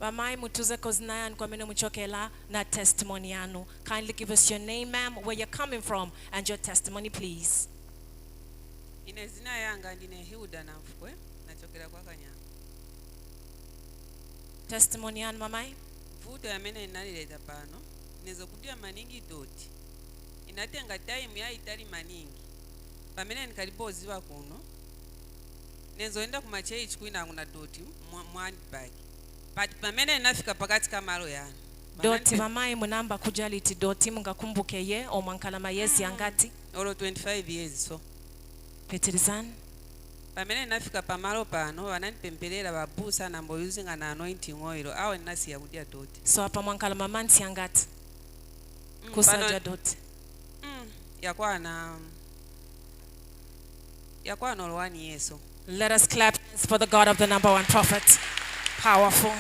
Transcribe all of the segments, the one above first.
Bamai mutuze koznayan kwa mene muchokela na testimony yanu. Kindly give us your name, ma'am, where you're coming from, and your testimony, please. Ine zina yanga ndine Hilda Namfukwe nachokera kwa Kanyanga. Testimony yanu mamai. Vuto yamene nalileta pano nezokutia maningi doti. Inatenga time ya itali maningi. Pamene nikalipoziwa kuno. Nezoenda kuma church kuina kuna doti mwani bagi. But pamene nafika pakati kamalo yana. Doti mamai munamba kujaliti doti mungakumbuke ye o mwankala mayezi yangati. Olo 25 years so. Petirizan. Pamene nafika pamalo pano wananipempelera babusa na mbo using an anointing oil awe nasi ya kudia doti. So hapa mwankala mamanti yangati. Kusaja doti. Yakwa no 1 year so. Let us clap for the God of the number one prophet. Powerful.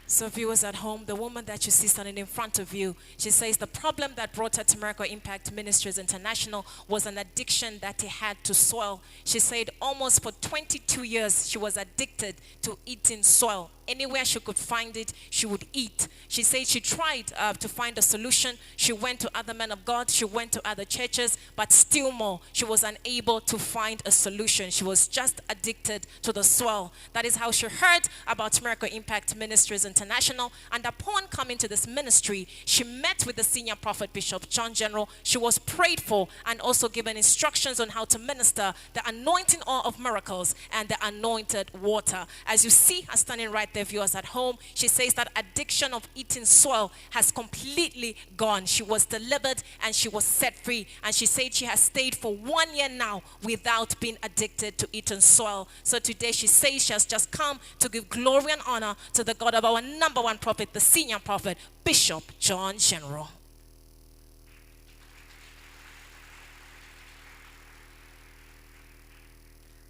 So viewers at home, the woman that you see standing in front of you, she says the problem that brought her to Miracle Impact Ministries International was an addiction that he had to soil. She said almost for 22 years, she was addicted to eating soil. Anywhere she could find it, she would eat. She said she tried to find a solution. She went to other men of God. She went to other churches, but still more, she was unable to find a solution. She was just addicted to the soil. That is how she heard about Miracle Impact Ministries International. And upon coming to this ministry, she met with the senior prophet, Bishop John General. She was prayed for and also given instructions on how to minister the anointing oil of miracles and the anointed water. As you see her standing right there, viewers at home, she says that addiction of eating soil has completely gone. She was delivered and she was set free. And she said she has stayed for 1 year now without being addicted to eating soil. So today she says she has just come to give glory and honor to the God of our number one prophet, the senior prophet, Bishop John General.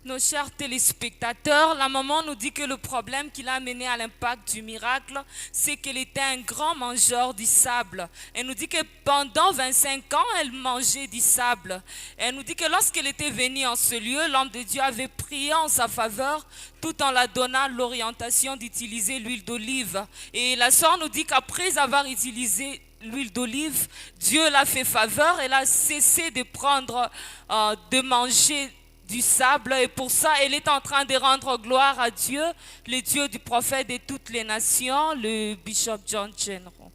Nos chers téléspectateurs, la maman nous dit que le problème qui l'a amené à l'impact du miracle, c'est qu'elle était un grand mangeur du sable. Elle nous dit que pendant 25 ans, elle mangeait du sable. Elle nous dit que lorsqu'elle était venue en ce lieu, l'homme de Dieu avait prié en sa faveur tout en la donnant l'orientation d'utiliser l'huile d'olive. Et la sœur nous dit qu'après avoir utilisé l'huile d'olive, Dieu l'a fait faveur. Elle a cessé de prendre, de manger du sable, et pour ça elle est en train de rendre gloire à Dieu, le Dieu du prophète de toutes les nations, le Bishop John General.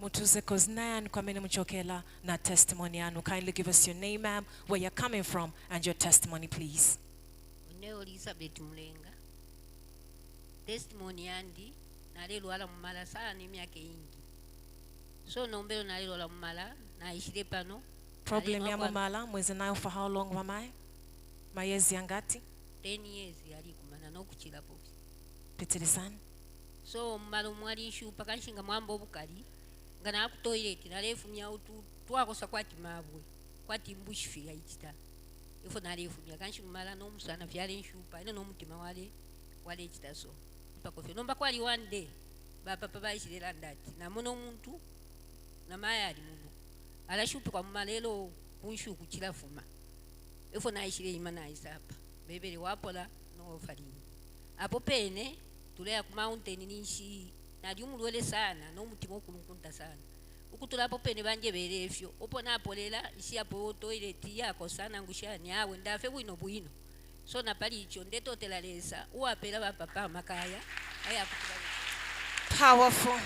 Mutuze koznayan kwa mene muchokela na testimony yanu. Kindly give us your name, ma'am, where you're coming from, and your testimony, please. Oneo Elizabeth Mulenga. Testimony yandi nalelo ala mumala sana n'emyaka eyingi. So nombero nalelo ala mumala na ishire pano. Problem ya mumala mwezi nayo for how long mamai? Mayezi yangati? 10 years yali kumana n'okukira bosi. Petirizan. So mumala omwali nshupa kanshinga mwamba obukali nga na ku toilet nalefumya utu twakosa kwati mabwe kwati mbushifira ichita. Ifo nalefumya kanshinga mumala n'omusana vyale nshupa ino n'omutima wale ichita so. Pakofyo nomba kwali one day baba ishirela ndati na muno muntu na maya ali muno alashupa kwa malelo kunshu kuchila fuma ifo na ishire imana isapa bebele wapola no falini apo pene tulea ku mountain nishi na lyumulwele sana no mutima okulunkunta sana ukutula apo pene banje berefyo opo napolela isi apo toilet yako sana ngushani awe ndafe bwino so na pali icho ndeto telalesa uapela ba papa makaya aya powerful.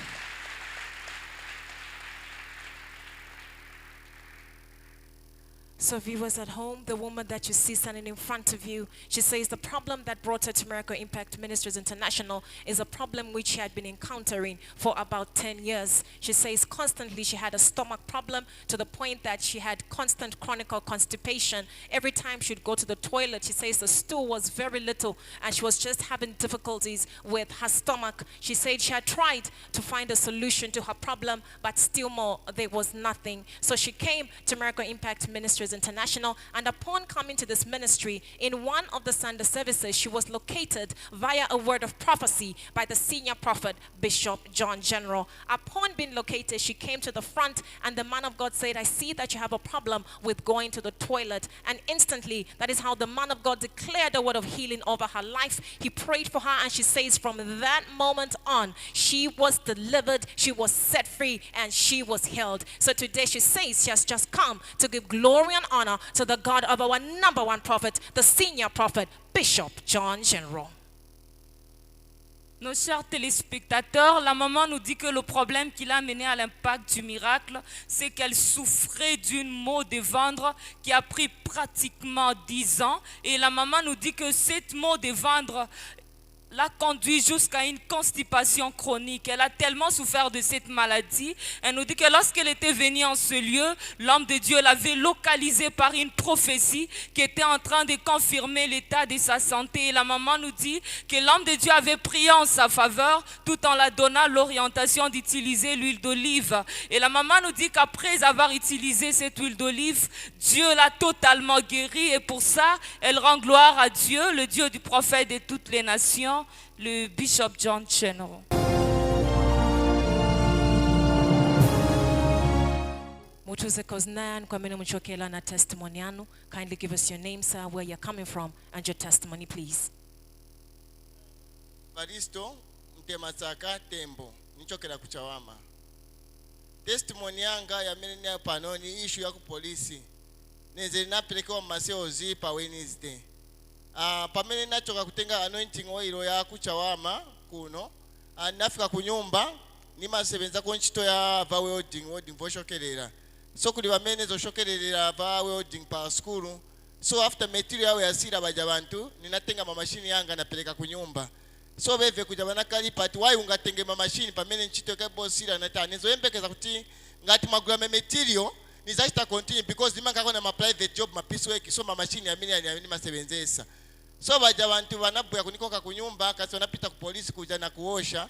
So viewers at home, the woman that you see standing in front of you, she says the problem that brought her to Miracle Impact Ministries International is a problem which she had been encountering for about 10 years. She says constantly she had a stomach problem to the point that she had constant chronic constipation. Every time she'd go to the toilet, she says the stool was very little and she was just having difficulties with her stomach. She said she had tried to find a solution to her problem, but still more, there was nothing. So she came to Miracle Impact Ministries Ministries International, and upon coming to this ministry, in one of the Sunday services, she was located via a word of prophecy by the senior prophet, Bishop John General. Upon being located, she came to the front, and the man of God said, I see that you have a problem with going to the toilet. And instantly, that is how the man of God declared a word of healing over her life. He prayed for her, and she says from that moment on, she was delivered, she was set free, and she was healed. So today she says she has just come to give glory and honor to the God of our number one prophet, the senior prophet, Bishop John General. Nos chers téléspectateurs, la maman nous dit que le problème qui l'a amené à l'impact du miracle, c'est qu'elle souffrait d'une maux de ventre qui a pris pratiquement 10 ans. Et la maman nous dit que cette maux de ventre l'a conduit jusqu'à une constipation chronique. Elle a tellement souffert de cette maladie. Elle nous dit que lorsqu'elle était venue en ce lieu, l'homme de Dieu l'avait localisée par une prophétie qui était en train de confirmer l'état de sa santé. Et la maman nous dit que l'homme de Dieu avait prié en sa faveur tout en la donnant l'orientation d'utiliser l'huile d'olive. Et la maman nous dit qu'après avoir utilisé cette huile d'olive, Dieu l'a totalement guérie. Et pour ça, elle rend gloire à Dieu, le Dieu du prophète de toutes les nations, le Bishop John General. Mutuze Koznan, kwa mene mchokela na testimony yanu. Kindly give us your name, sir, where you're coming from, and your testimony, please. Baristo, Mtemasaka, Tembo, nichokela kuchawama. Testimony yanga ya mene panoni issue ya kupolisi. Neze napelekewa maseo zipa Wednesday. Pamene nachoka kutenga anointing oil ya kuchawama kuno. Nafika kunyumba nimasebenza ku nchito ya va welding voshokelera. So kuli bamene zoshokelera va welding pa school. So after material ya sira baja bantu ninatenga machine yanga napeleka kunyumba. So beve kuja banakali pati why ungatenge machine pamene nchito ka bosira natane zo embekeza kuti ngati magula material nizashita continue because dimanga kona ma private job ma piece work so machine ya mini ya masebenzesa. So baja bantu banabuya kunikoka kunyumba kasi wanapita ku police kuja na kuosha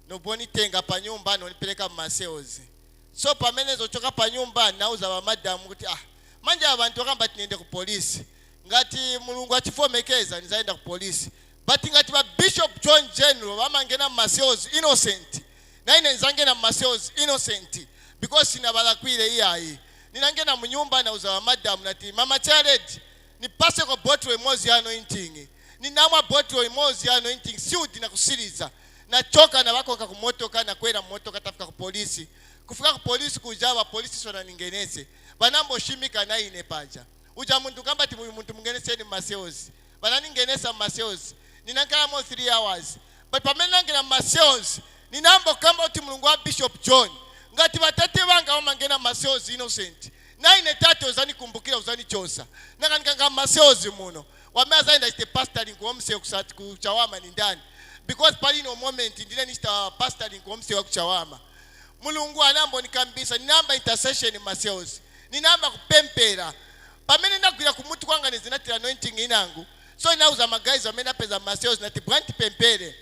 no boni tenga pa nyumba no nipeleka maseozi. So pamene zochoka pa nyumba nauza ba madam kuti manje abantu akamba tinende ku police ngati mulungu achifomekeza nizaenda ku police but ngati ba Bishop John General bamangena maseozi innocent na ine nzangena maseozi innocent because sinabala kwile iyayi ninangena mu nyumba nauza ba madam nati mama Charity ni pase ko bottle emozi ya anointing ni namwa bottle emozi ya anointing siudi na kusiriza na choka na wako ku motoka na kwenda motoka tafika ku polisi kufika ku polisi kujaba polisi sona ningenese banambo shimika na ine paja uja muntu kamba ti muntu mungenese ni maseozi bananingenesa maseozi ninangala mo 3 hours but pamene ngena maseozi ninambo kamba uti mulungu wa Bishop John ngati batate banga omangena maseozi innocent na ine tate uzani kumbukira uzani chosa nakanikanga maseozi muno wameza enda ite pastoring ku omse kusati kuchawama ni ndani because pali no moment ndine nista pastoring ku omse wa kuchawama mulungu anambo nikambisa ninamba intercession maseozi ninamba kupempera pamene ndagwira kumutu kwanga nezinatira anointing inangu so inauza magaizi amene apeza maseozi nati bwanti pempere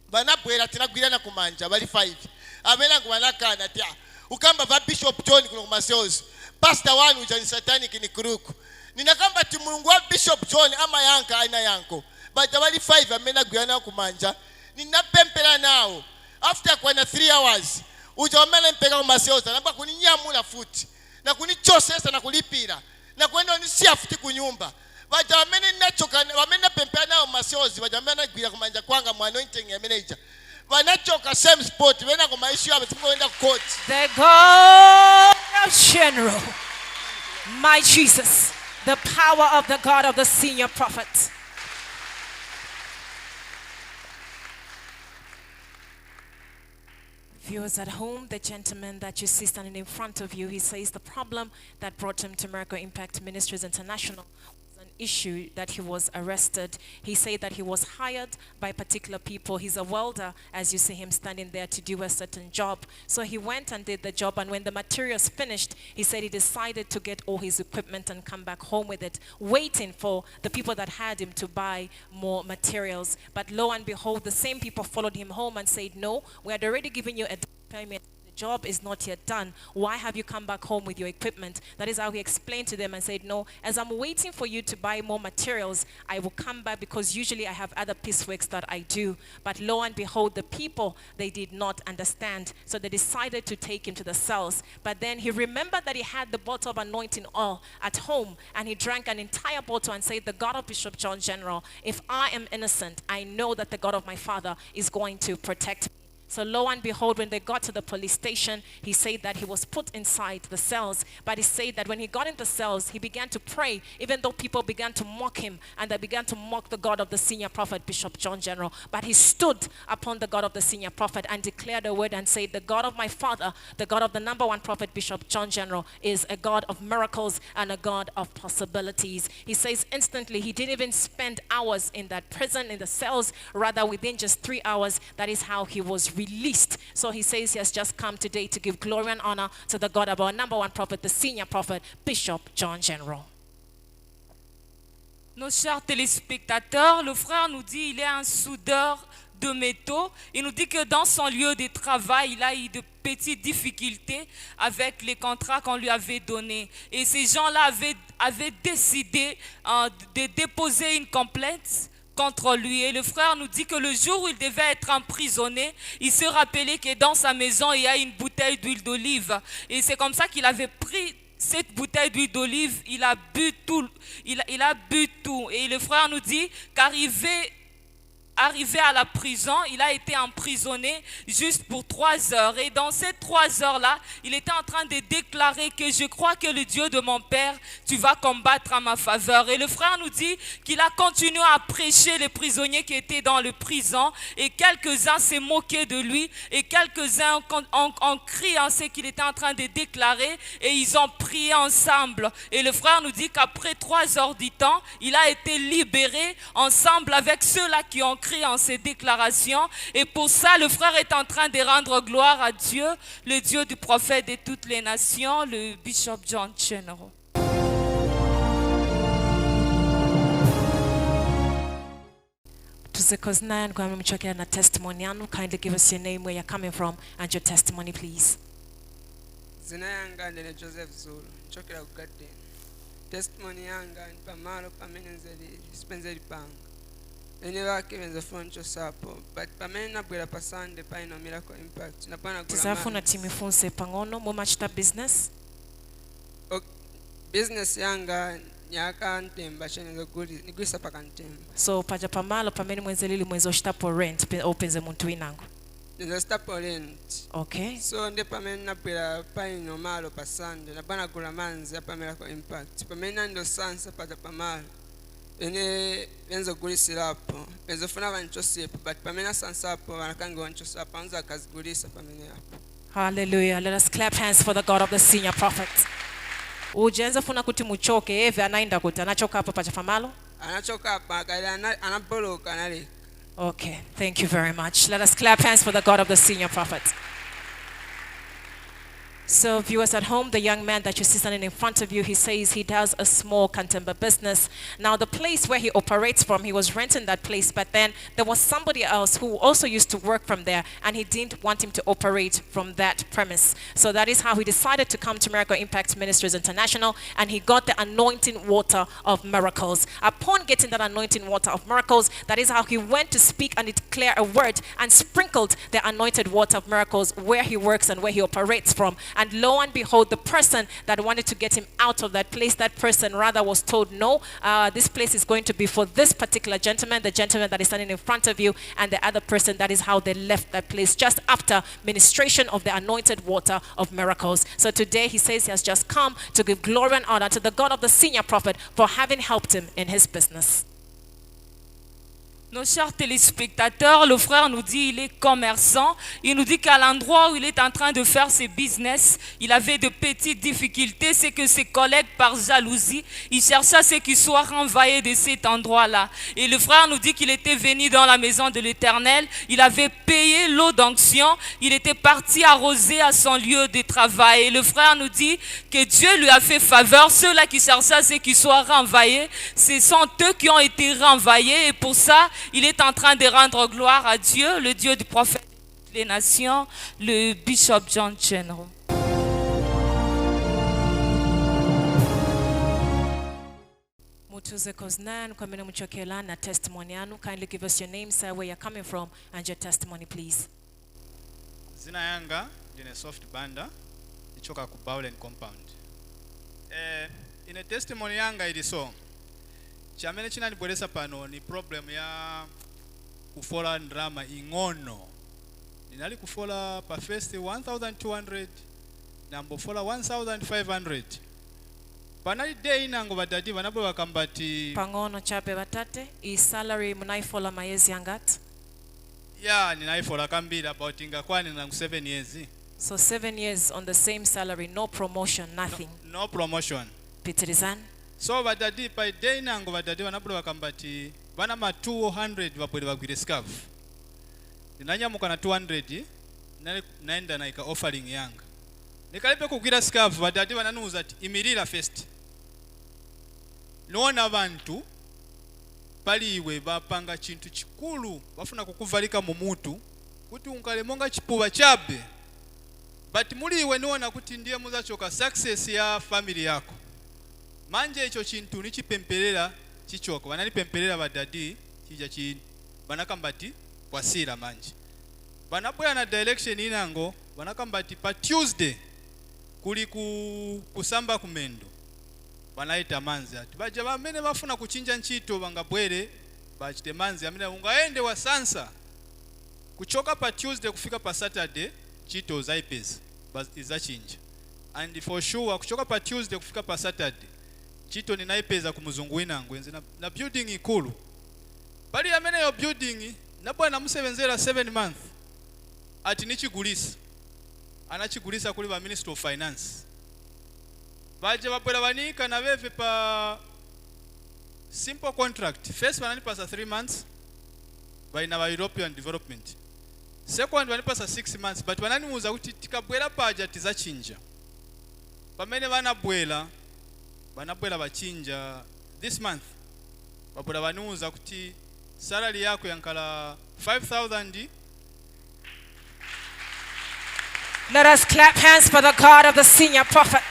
banabwera tinagwirana kumanja bali 5 amene angu banakana ati ukamba va Bishop John kuno maseozi pastor wanu ujani satanic ni kuruku ninakamba ti mulungu wa Bishop John ama yanka aina yanko but bali 5 amene agwirana kumanja ninapempera nao after kwa na 3 hours ujamela mpeka ku maseozi namba kuninyamula futi na kunichosesa na kulipira na kwenda onisia futi kunyumba baja amene nachoka amene pempera nao maseozi baja amene agwira kumanja kwanga mu anointing ya manager banachoka same spot bena ku maishu yabe sikwenda ku court. The God of General, my Jesus, the power of the God of the senior prophet. Viewers at home, the gentleman that you see standing in front of you, he says the problem that brought him to Miracle Impact Ministries International was an issue that he was arrested. He said that he was hired by particular people. He's a welder, as you see him standing there, to do a certain job. So he went and did the job, and when the materials finished, he said he decided to get all his equipment and come back home with it, waiting for the people that had him to buy more materials. But lo and behold, the same people followed him home and said, no, we had already given you a payment. The job is not yet done. Why have you come back home with your equipment? That is how he explained to them and said, no, as I'm waiting for you to buy more materials, I will come back because usually I have other pieceworks that I do. But lo and behold, the people, they did not understand. So they decided to take him to the cells. But then he remembered that he had the bottle of anointing oil at home, and he drank an entire bottle and said, the God of Bishop John General, if I am innocent, I know that the God of my father is going to protect me. So lo and behold, when they got to the police station, he said that he was put inside the cells. But he said that when he got in the cells, he began to pray, even though people began to mock him, and they began to mock the God of the senior prophet, Bishop John General. But he stood upon the God of the senior prophet and declared a word and said, the God of my father, the God of the number one prophet, Bishop John General, is a God of miracles and a God of possibilities. He says instantly, he didn't even spend hours in that prison, in the cells. Rather, within just 3 hours, that is how he was released. So he says he has just come today to give glory and honor to the God of our number one prophet, the senior prophet, Bishop John General. Nos chers téléspectateurs, le frère nous dit il est un soudeur de métaux. Il nous dit que dans son lieu de travail, il a eu de petites difficultés avec les contrats qu'on lui avait donnés. Et ces gens-là avaient décidé de déposer une complainte contre lui. Et le frère nous dit que le jour où il devait être emprisonné, il se rappelait que dans sa maison, il y a une bouteille d'huile d'olive. Et c'est comme ça qu'il avait pris cette bouteille d'huile d'olive, il a bu tout. Il a bu tout. Et le frère nous dit qu'arrivé à la prison, il a été emprisonné juste pour 3 heures. Et dans ces 3 heures-là, il était en train de déclarer que je crois que le Dieu de mon Père, tu vas combattre à ma faveur. Et le frère nous dit qu'il a continué à prêcher les prisonniers qui étaient dans le prison. Et quelques-uns s'est moqué de lui. Et quelques-uns ont crié en ce qu'il était en train de déclarer. Et ils ont prié ensemble. Et le frère nous dit qu'après 3 heures du temps, il a été libéré ensemble avec ceux-là qui ont crié en ces déclarations. Et pour ça, le frère est en train de rendre gloire à Dieu, le Dieu du prophète de toutes les nations, le Bishop John General. Tuzekoznayan kwa mchokea na testimony yanu. Kindly give us your name, where you're coming from, and your testimony, please. Zina yanga ndene Joseph Zulu nchokera ku Garden. Testimony yanga ni pamalo pamene nzeli spenzeli panga. Ene wake benza foncho sapo, but pamene nabwera pa Sunday pa ino Miracle Impact napana Tizafuna timifunse pangono mumachita business. Business yanga nyaka ntemba cheneza guli nigwisa paka ntemba. So paja pamalo pamene mwenzelili mwenzo shitapo rent openze muntu inango. Nza stapo rent. Okay. So nde pamene nabwera pa ino malo pa Sunday napana gula manzi apa Miracle Impact. Pamene ndo sansa paja pamalo. Ene benzo gulisilapo benzo funa banchosipa but pamena sansapo banakanga wanchosipa anza kazigulisa pamene hapo. Hallelujah. Let us clap hands for the God of the senior prophet. Ujenza funa kuti muchoke eve anaenda kuti anachoka hapo pacha famalo? Anachoka hapa akala anaboloka nale. Okay, thank you very much. Let us clap hands for the God of the senior prophet. So viewers at home, the young man that you see standing in front of you, he says he does a small Kantemba business. Now the place where he operates from, he was renting that place, but then there was somebody else who also used to work from there, and he didn't want him to operate from that premise. So that is how he decided to come to Miracle Impact Ministries International, and he got the anointing water of miracles. Upon getting that anointing water of miracles, that is how he went to speak and declare a word and sprinkled the anointed water of miracles where he works and where he operates from. And lo and behold, the person that wanted to get him out of that place, that person rather was told, no, this place is going to be for this particular gentleman, the gentleman that is standing in front of you, and the other person. That is how they left that place just after ministration of the anointed water of miracles. So today he says he has just come to give glory and honor to the God of the senior prophet for having helped him in his business. Nos chers téléspectateurs, le frère nous dit il est commerçant. Il nous dit qu'à l'endroit où il est en train de faire ses business, il avait de petites difficultés. C'est que ses collègues, par jalousie, ils cherchaient à ce qu'il soit renvoyé de cet endroit-là. Et le frère nous dit qu'il était venu dans la maison de l'Éternel. Il avait payé l'eau d'onction. Il était parti arroser à son lieu de travail. Et le frère nous dit que Dieu lui a fait faveur. Ceux-là qui cherchaient à ce qu'il soit renvoyé, ce sont eux qui ont été renvoyés. Et pour ça, il est en train de rendre gloire à Dieu, le Dieu du prophète. les nations, le Bishop John General. Mutuze Koznan, Kwamina Muchokela, na testimony yanu. Kindly give us your name, sir, where you're coming from, and your testimony, please. Zina yanga ndine soft banda ichoka ku Bowlen compound. Ine testimony yanga ili so chamene chinandibweresa pano ni problem ya kufola ndrama ing'ono. Ninali kufola pa first 1200 na mbofola 1500. Panali day inango badadi banabwe bakambati Pangono chape batate, is salary munaifola mayezi yangat. ya ninaifola kambira about ingakwani nangu 7 years. So 7 years on the same salary, no promotion, nothing. No promotion. Pitirizan. So badadi by day nango badadi banabwe bakambati bana ma 200 babwele bagwire scarf. Ninanyamuka na 200 naenda naika offering yanga. Nikalipe kugwira scarf badadi bananuza ati imirira first. Nona abantu paliwe bapanga chintu chikulu bafuna kukuvalika mu mutu kuti unkalemonga chipuba chabe, but muliwe niona kuti ndiye muzachoka success ya family yako. Manje icho chintu nichipemperera chichoko banalipemperera badadi chija chi banakambati kwasira manje banabwera na direction inango banakambati pa Tuesday kuli kusamba kumendo banaita manzi ati baje bamene bafuna kuchinja nchito bangabwere bachite manzi amene ungaende wa sansa kuchoka pa Tuesday kufika pa Saturday chito zaipeza izachinja, and for sure kuchoka pa Tuesday kufika pa Saturday chito ninaipeza kumuzungu winango enze na building ikulu bali amene yo building nabwana musebenzera 7 months ati nichigulisa anachigulisa kuli ba Minister of Finance baje babwera banika na beve pa simple contract. First bananipasa 3 months by na European development, second banipasa 6 months, but bananimuza kuti tikabwera paja tizachinja. Pamene banabwera bachinja this month babwera banuza kuti salary yako yankala 5,000. Let us clap hands for the God of the senior prophet.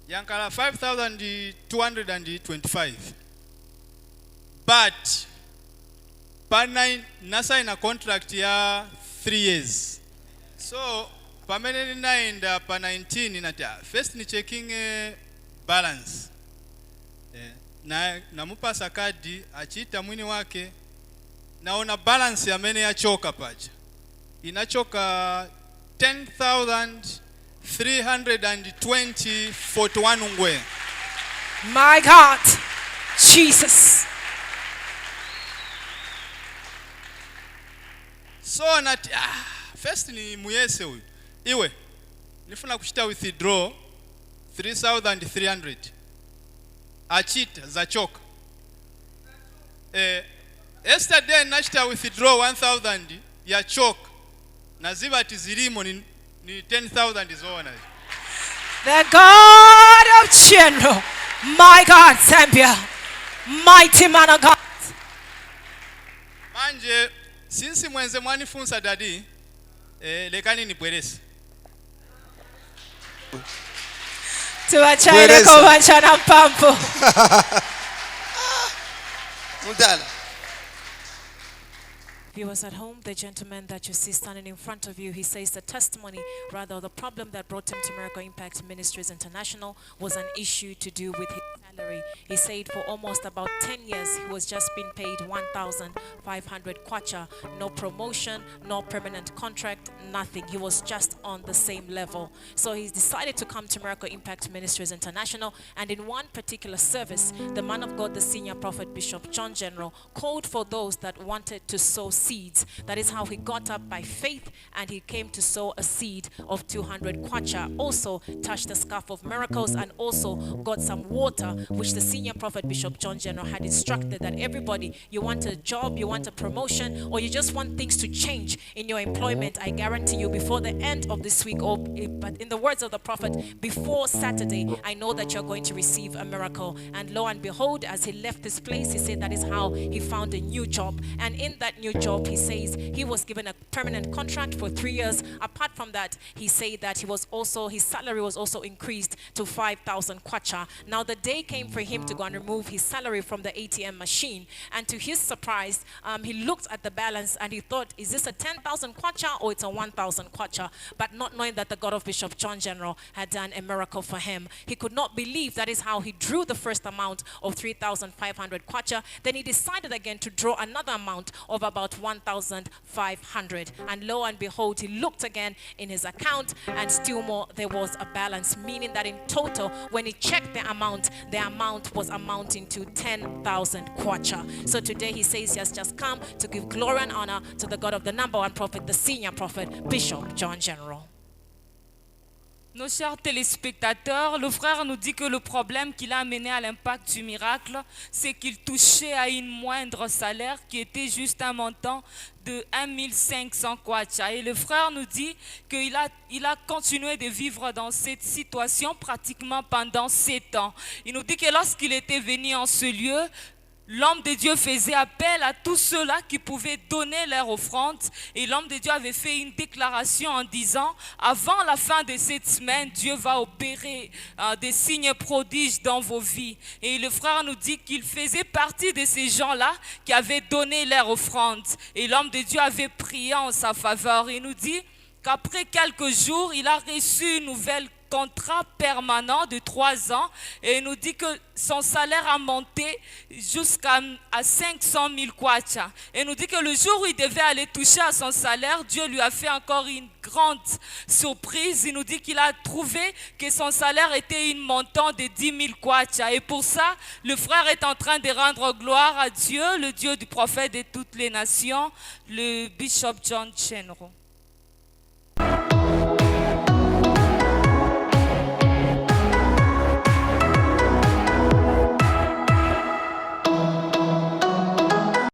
Yankala 5,225. But pana nasa ina contract ya 3 years. So pamene ninaenda pa 19 nata first ni checking balance. Na mupasa kadi achita mwini wake naona balance ya mene ya choka paja inachoka 10,320.41 ungwe. My God, Jesus. So nati first ni muyese huyu iwe nifuna kuchita withdraw 3,300 achita za choka. Yesterday nachita withdraw 1,000 ya choka na ziba tizilimo ni 10,000 zona. The God of General, my God, Zambia, mighty man of God. Manje since mwenze mwanifunsa dadi lekani nibwerese. Tuachane kuachana pampo. Mudala. Viewers at home, the gentleman that you see standing in front of you, he says the testimony, rather the problem that brought him to Miracle Impact Ministries International was an issue to do with his salary. He said for almost about 10 years, he was just being paid 1,500 kwacha, no promotion, no permanent contract, nothing. He was just on the same level. So he's decided to come to Miracle Impact Ministries International, and in one particular service, the man of God, the senior prophet, Bishop John General, called for those that wanted to sow seeds. That is how he got up by faith, and he came to sow a seed of 200 kwacha. Also touched the scarf of miracles, and also got some water, which the senior prophet Bishop John General had instructed that everybody, you want a job, you want a promotion, or you just want things to change in your employment, I guarantee you before the end of this week, but in the words of the prophet, before Saturday, I know that you're going to receive a miracle. And lo and behold, as he left this place, he said that is how he found a new job. And in that new job, he says he was given a permanent contract for 3 years. Apart from that, he said that his salary was also increased to 5,000 kwacha. Now the day came for him to go and remove his salary from the ATM machine, and to his surprise, he looked at the balance and he thought, is this a 10,000 kwacha or it's a 1,000 kwacha? But not knowing that the God of Bishop John General had done a miracle for him, he could not believe. That is how he drew the first amount of 3,500 kwacha. Then he decided again to draw another amount of about 1,500, and lo and behold, he looked again in his account, and still more, there was a balance, meaning that in total, when he checked the amount was amounting to 10,000 kwacha. So today he says he has just come to give glory and honor to the God of the number one prophet, the senior prophet, Bishop John General. Nos chers téléspectateurs, le frère nous dit que le problème qui l'a amené à l'impact du miracle, c'est qu'il touchait à une moindre salaire qui était juste un montant de 1500 kwacha. Et le frère nous dit qu'il a continué de vivre dans cette situation pratiquement pendant 7 ans. Il nous dit que lorsqu'il était venu en ce lieu, l'homme de Dieu faisait appel à tous ceux-là qui pouvaient donner leur offrande, et l'homme de Dieu avait fait une déclaration en disant, avant la fin de cette semaine, Dieu va opérer des signes prodiges dans vos vies. Et le frère nous dit qu'il faisait partie de ces gens-là qui avaient donné leur offrande, et l'homme de Dieu avait prié en sa faveur. Il nous dit qu'après quelques jours, il a reçu une nouvelle contrat permanent de 3 ans, et il nous dit que son salaire a monté jusqu'à 500 000 kwacha. Et il nous dit que le jour où il devait aller toucher à son salaire, Dieu lui a fait encore une grande surprise. Il nous dit qu'il a trouvé que son salaire était un montant de 10 000 kwacha. Et pour ça, le frère est en train de rendre gloire à Dieu, le Dieu du prophète de toutes les nations, le Bishop John General.